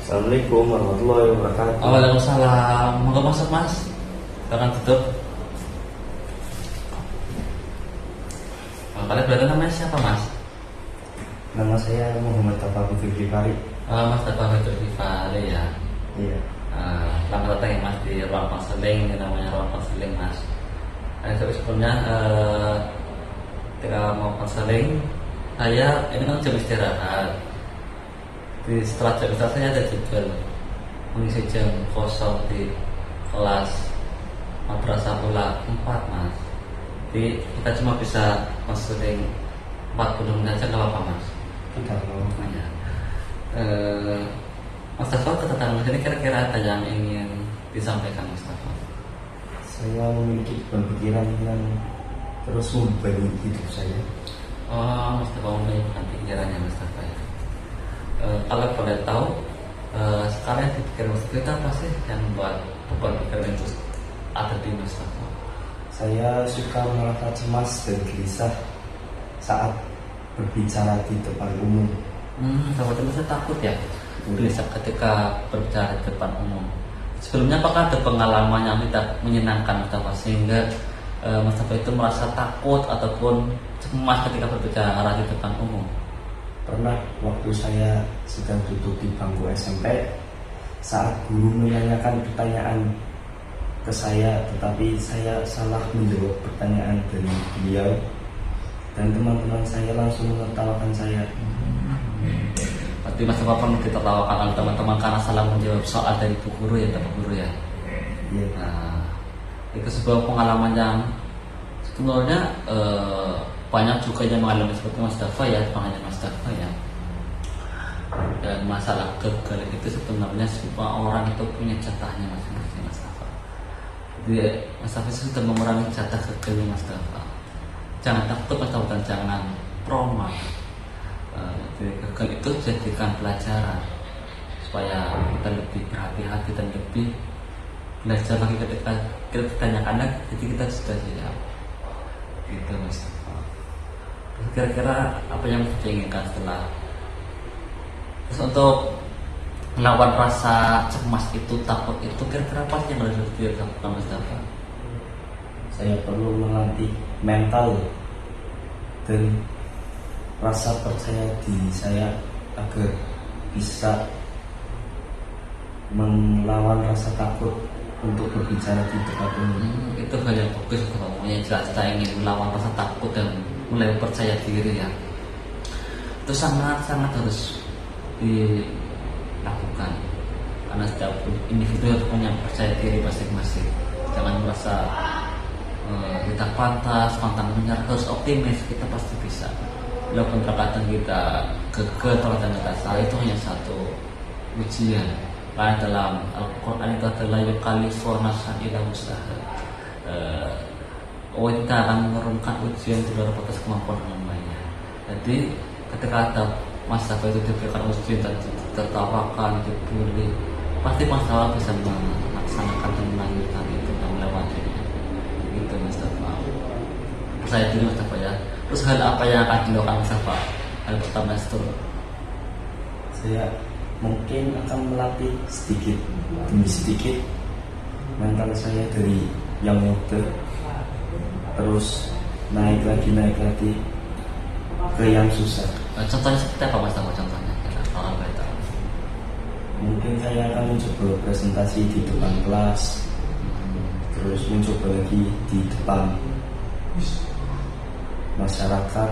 Assalamualaikum warahmatullahi wabarakatuh. Waalaikumsalam. Moga masuk mas. Silakan tutup. Kalian berarti namanya siapa mas? Nama saya Muhammad Taufik Fikri. Mas Taufik Fikri ya. Iya. Selamat datang ya mas di ruang konseling. Ini namanya ruang konseling mas. Tapi sebelumnya ketika mau konseling, saya ini kan jam istirahat. Setelah jam istirahat saya ada jadwal mengisi jam kosong di kelas madrasah pula 4 mas. Jadi kita cuma bisa konseling 40 menit aja, nggak apa-apa mas? Tidak mau. Ya. Mas Taufik tentang ini kira-kira ada yang ingin disampaikan Mas Taufik? Saya memiliki pemikiran yang terus membangun hidup saya. Oh, Mas Taufik memiliki pikirannya Mas Taufik. Kalau boleh tahu, sekarang yang dipikir Mas Taufik itu apa sih yang membuat beban pikiran itu ada di Mas Taufik? Saya suka merasa cemas dan gelisah saat berbicara di depan umum. Sahabat saya takut ya, gelisah ketika berbicara di depan umum. Sebelumnya apakah ada pengalaman yang tidak menyenangkan Mas Taufik sehingga Mas Taufik itu merasa takut ataupun cemas ketika berbicara di depan umum? Pernah waktu saya sedang duduk di bangku SMP, saat guru menanyakan pertanyaan ke saya, tetapi saya salah menjawab pertanyaan dari beliau, dan teman-teman saya langsung menertawakan saya. Berarti Mas Taufik pernah ditertawakan oleh teman-teman karena salah menjawab soal dari bu guru ya, Bapak Guru ya. Iya. Nah, itu sebuah pengalaman yang sebenarnya banyak juga yang mengalami seperti Mas Taufik ya, bukan hanya Mas Taufik ya. Dan masalah gagal itu sebenarnya semua orang itu punya jatahnya masing-masing Mas Taufik. Jadi Mas Taufik sudah mengurangi jatah gagalnya Mas Taufik. Jangan takut Mas Taufik dan jangan trauma. Gagal itu jadikan pelajaran supaya kita lebih berhati-hati dan lebih belajar lagi ketika kita ditanyakan lagi, jadi kita sudah siap gitu Mas. Kira-kira apa yang kita inginkan setelah terus untuk melawan rasa cemas itu, takut itu, kira-kira apa yang harus dilakukan Mas Dafa? Saya perlu melatih mental dan rasa percaya diri saya agar bisa melawan rasa takut untuk berbicara di depan umum. Itu hal yang bagus kalau yang jelas kita ingin melawan rasa takut dan mulai percaya diri ya. Itu sangat-sangat harus dilakukan karena setiap individu harus punya percaya diri masing-masing. Jangan merasa kita pantas, pantang menyerah, harus optimis, kita pasti bisa. Walaupun terkadang kita gagal, terkadang kita salah, itu hanya satu ujian. Karena dalam Al-Quran itu adalah yukallifu nafsan illa wus'aha. Kita akan menurunkan ujian di luar batas kemampuan hambanya. Jadi ketika ada masa itu diberikan ujian dan ditertawakan, dibully, pasti Mas Taufik bisa melaksanakan dan melanjutkan itu dan melewatinya. Gitu Mas Taufik. Saya dulu Mas Taufik ya. Terus hal apa yang akan dilakukan Mas Taufik? Hal pertama itu Saya mungkin akan melatih sedikit demi sedikit mental saya dari yang muda, terus naik lagi ke yang susah. Contohnya seperti apa Mas Taufik? Contohnya kalau boleh tahu. Mungkin saya akan mencoba presentasi di depan kelas, terus mencoba lagi di depan masyarakat,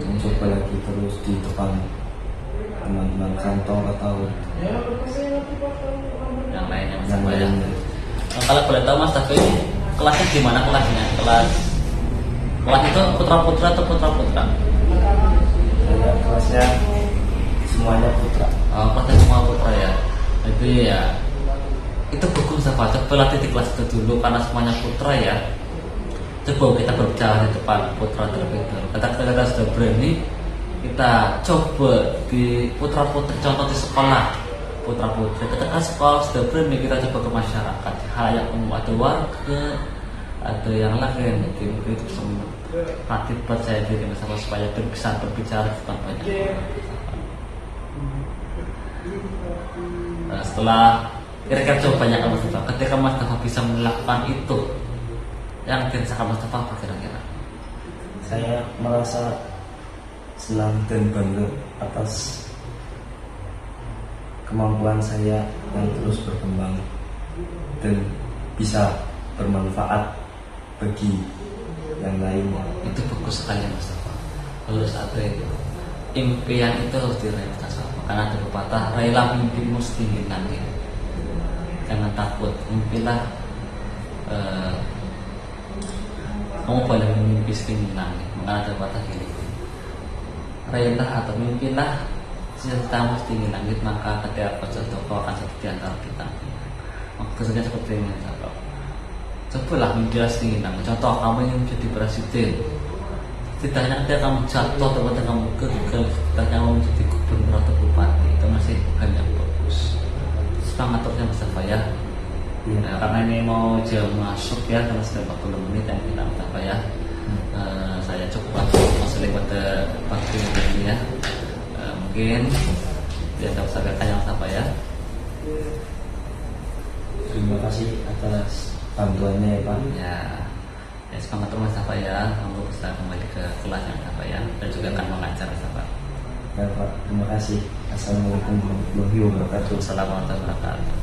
mencoba lagi terus di depan teman-teman kantor atau yang lainnya Mas Taufik ya. Kalau boleh tahu Mas Taufik ini kelasnya gimana kelasnya? Kelas itu putra-putra atau putra-putra? saya kelasnya semuanya putra. Kelasnya semua putra ya. Jadi ya itu bagus Mas Taufik. Coba latih di kelas itu dulu karena semuanya putra ya. Coba kita berbicara di depan putra terlebih dahulu. Ketika kita sudah berani, kita coba di putra-putri, contoh di sekolah putra-putri. Ketika sekolah sudah berani, kita coba ke masyarakat, hal yang umum, ada warga, ada yang lain. Jadi itu bisa melatih percaya diri supaya bisa berbicara di depan banyak orang. Setelah kira-kira coba banyak Mas Mustafa, ketika Mas Mustafa bisa melakukan itu, yang dirasakan Mas Mustafa apa kira-kira? Saya merasa senang dan bangga atas kemampuan saya yang terus berkembang dan bisa bermanfaat bagi yang lainnya. Itu bagus sekali Mas Mustafa. Harus ada itu. Impian itu harus diraih Mas Mustafa. Karena ada pepatah, raihlah mimpimu setinggi langit. Jangan takut, mimpilah. Kamu boleh mimpi setinggi langit. Maka ada pepatah gini, raihlah atau mimpilah cita-citamu setinggi langit, maka ketika kau jatuh kau akan jatuh di antara kita. Maka kesannya seperti ini Mas. Cobalah mimpilah setinggi langit. Contoh, kamu ingin menjadi presiden, setidaknya ketika kamu jatuh atau ketika kamu gagal, setidaknya kamu menjadi gubernur atau bupati, itu masih hal yang bagus. Semangat terus ya Mas Mustafa ya. Nah, karena ini mau jam masuk ya, karena sudah 40 menit yang kita Mustafa ya. Saya cukup masih pada pagi ini ya. Mungkin dia dapat sampaikan yang Mustafa ya. Terima kasih atas bantuannya ya Pak. Ya, semangat terus Mas Mustafa ya. Kamu bisa kembali ke kelas yang Mustafa ya, dan juga akan mengajar Mustafa. Ya Pak, terima kasih. Assalamualaikum warahmatullahi wabarakatuh. Assalamualaikum warahmatullahi wabarakatuh.